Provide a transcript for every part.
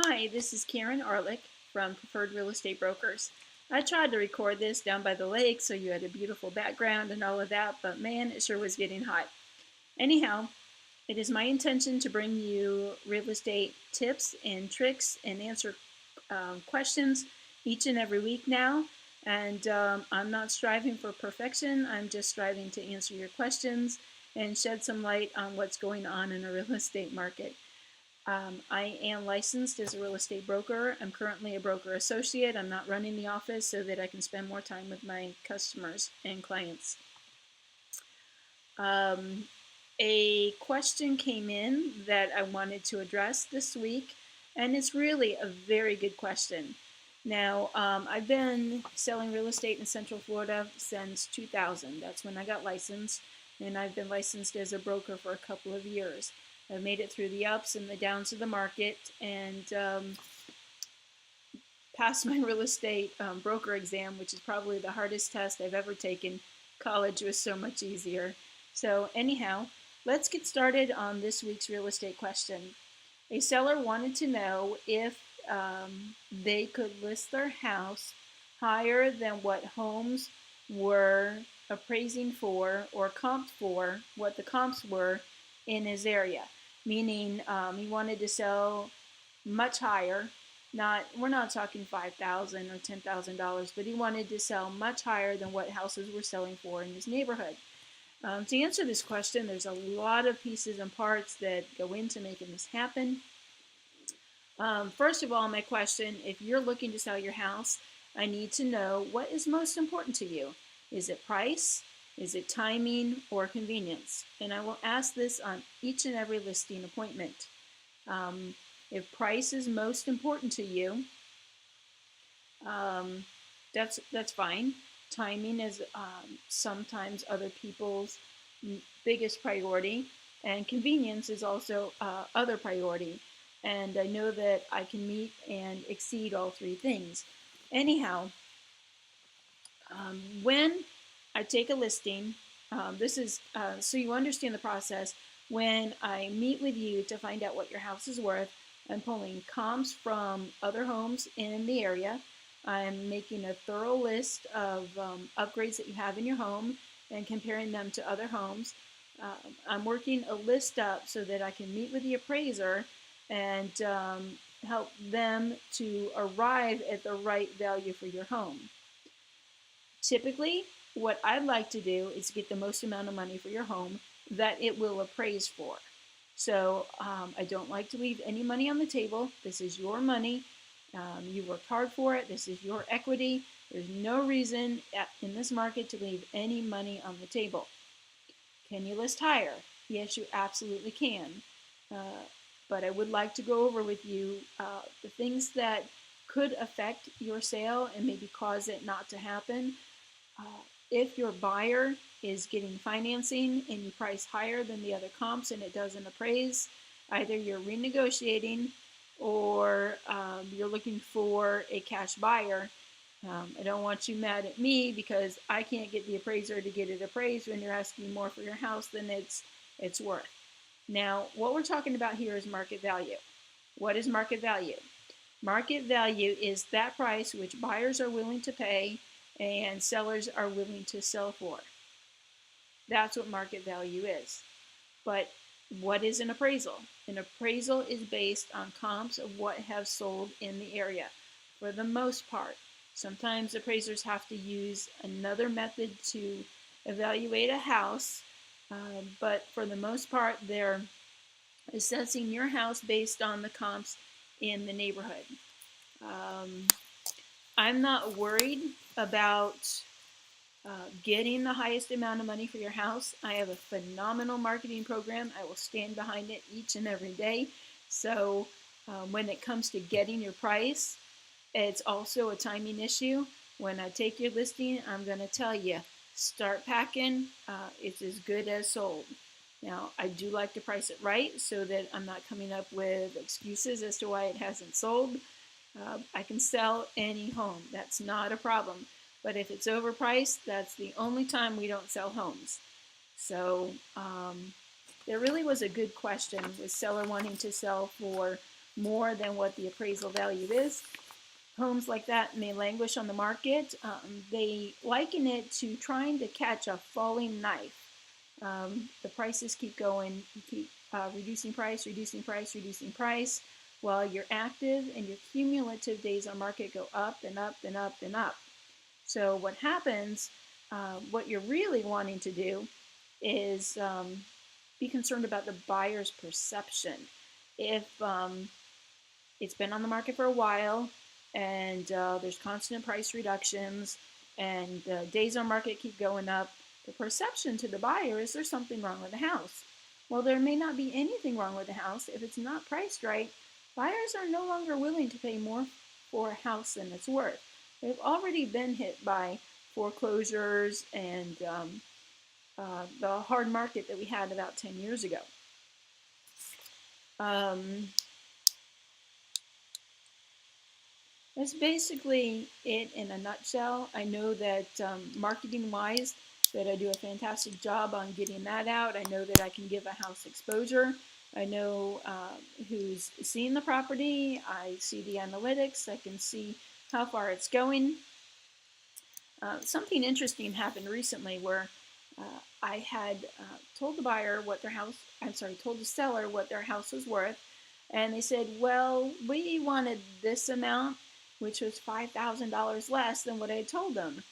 Hi, this is Karen Arlick from Preferred Real Estate Brokers. I tried to record this down by the lake so you had a beautiful background and all of that, but man, it sure was getting hot. Anyhow, it is my intention to bring you real estate tips and tricks and answer questions each and every week now. And I'm not striving for perfection, I'm just striving to answer your questions and shed some light on what's going on in the real estate market. I am licensed as a real estate broker. I'm currently a broker associate. I'm not running the office so that I can spend more time with my customers and clients. Um, a question came in that I wanted to address this week, and it's really a very good question. Now, I've been selling real estate in Central Florida since 2000. That's when I got licensed, and I've been licensed as a broker for a couple of years. I've made it through the ups and the downs of the market and passed my real estate broker exam, which is probably the hardest test I've ever taken. College was so much easier. So anyhow, let's get started on this week's real estate question. A seller wanted to know if they could list their house higher than what homes were appraising for or comped for, what the comps were in his area. Meaning he wanted to sell much higher. We're not talking $5,000 or $10,000, but he wanted to sell much higher than what houses were selling for in his neighborhood. To answer this question, there's a lot of pieces and parts that go into making this happen. First of all, my question, if you're looking to sell your house, I need to know what is most important to you. Is it price? Is it timing or convenience? And I will ask this on each and every listing appointment. If price is most important to you, that's fine. Timing is sometimes other people's biggest priority, and convenience is also other priority. And I know that I can meet and exceed all three things. Anyhow, when I take a listing, this is so you understand the process. When I meet with you to find out what your house is worth, I'm pulling comps from other homes in the area. I'm making a thorough list of upgrades that you have in your home and comparing them to other homes. I'm working a list up so that I can meet with the appraiser and help them to arrive at the right value for your home. Typically, what I'd like to do is get the most amount of money for your home that it will appraise for. So I don't like to leave any money on the table. This is your money. You worked hard for it. This is your equity. There's no reason in this market to leave any money on the table. Can you list higher? Yes, you absolutely can. But I would like to go over with you the things that could affect your sale and maybe cause it not to happen. If your buyer is getting financing and you price higher than the other comps and it doesn't appraise, either you're renegotiating or you're looking for a cash buyer. I don't want you mad at me because I can't get the appraiser to get it appraised when you're asking more for your house than it's worth. Now, what we're talking about here is market value. What is market value? Market value is that price which buyers are willing to pay and sellers are willing to sell for. That's what market value is. But what is an appraisal? An appraisal is based on comps of what have sold in the area for the most part. Sometimes appraisers have to use another method to evaluate a house, but for the most part, they're assessing your house based on the comps in the neighborhood. I'm not worried about getting the highest amount of money for your house. I have a phenomenal marketing program. I will stand behind it each and every day. So when it comes to getting your price, it's also a timing issue. When I take your listing, I'm going to tell you, start packing. It's as good as sold. Now, I do like to price it right so that I'm not coming up with excuses as to why it hasn't sold. I can sell any home. That's not a problem. But if it's overpriced, that's the only time we don't sell homes. So there really was a good question with seller wanting to sell for more than what the appraisal value is. Homes like that may languish on the market. They liken it to trying to catch a falling knife. The prices keep going, you keep reducing price, reducing price, reducing price, while your active and your cumulative days on market go up and up and up and up. So what happens, what you're really wanting to do is be concerned about the buyer's perception. If it's been on the market for a while and there's constant price reductions and days on market keep going up, the perception to the buyer is there's something wrong with the house. Well, there may not be anything wrong with the house. If it's not priced right, buyers are no longer willing to pay more for a house than it's worth. They've already been hit by foreclosures and the hard market that we had about 10 years ago. That's basically it in a nutshell. I know that marketing-wise, that I do a fantastic job on getting that out. I know that I can give a house exposure. I know who's seen the property. I see the analytics. I can see how far it's going. Something interesting happened recently where I had told the buyer what their house, told the seller what their house was worth. And they said, well, we wanted this amount, which was $5,000 less than what I had told them.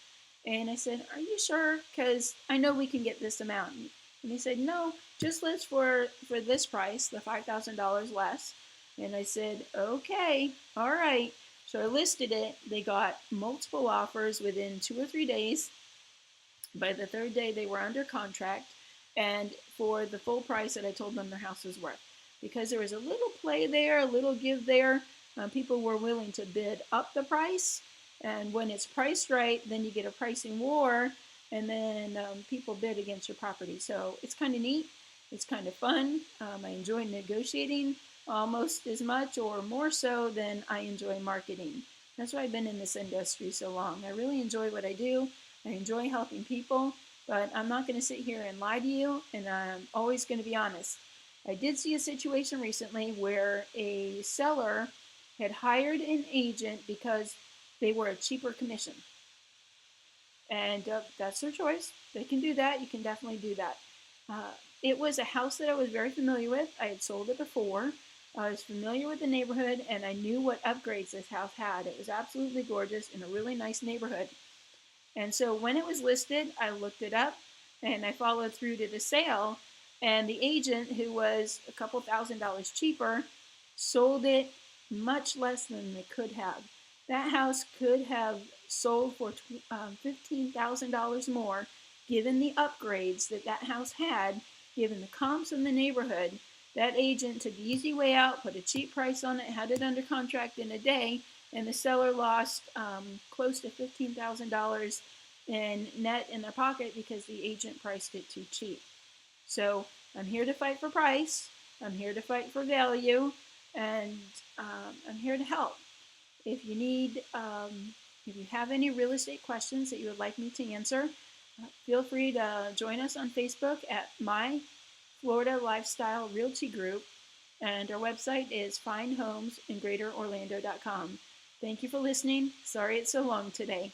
And I said, are you sure? Because I know we can get this amount. And he said, no, just list for this price, the $5,000 less. And I said, okay, all right. So I listed it. They got multiple offers within 2 or 3 days. By the third day, they were under contract, and for the full price that I told them their house was worth. Because there was a little play there, a little give there, people were willing to bid up the price. And when it's priced right, then you get a pricing war, and then people bid against your property. So it's kind of neat. It's kind of fun. I enjoy negotiating almost as much or more so than I enjoy marketing. That's why I've been in this industry so long. I really enjoy what I do. I enjoy helping people, but I'm not going to sit here and lie to you, and I'm always going to be honest. I did see a situation recently where a seller had hired an agent because they were a cheaper commission. And that's their choice. They can do that. You can definitely do that. It was a house that I was very familiar with. I had sold it before. I was familiar with the neighborhood, and I knew what upgrades this house had. It was absolutely gorgeous in a really nice neighborhood. And so when it was listed, I looked it up and I followed through to the sale. And the agent, who was a couple $1,000s cheaper, sold it much less than they could have. That house could have sold for $15,000 more, given the upgrades that that house had, given the comps in the neighborhood. That agent took the easy way out, put a cheap price on it, had it under contract in a day, and the seller lost close to $15,000 in net in their pocket because the agent priced it too cheap. So I'm here to fight for price. I'm here to fight for value, and I'm here to help. If you need, if you have any real estate questions that you would like me to answer, feel free to join us on Facebook at My Florida Lifestyle Realty Group, and our website is findhomesingreaterorlando.com. Thank you for listening. Sorry it's so long today.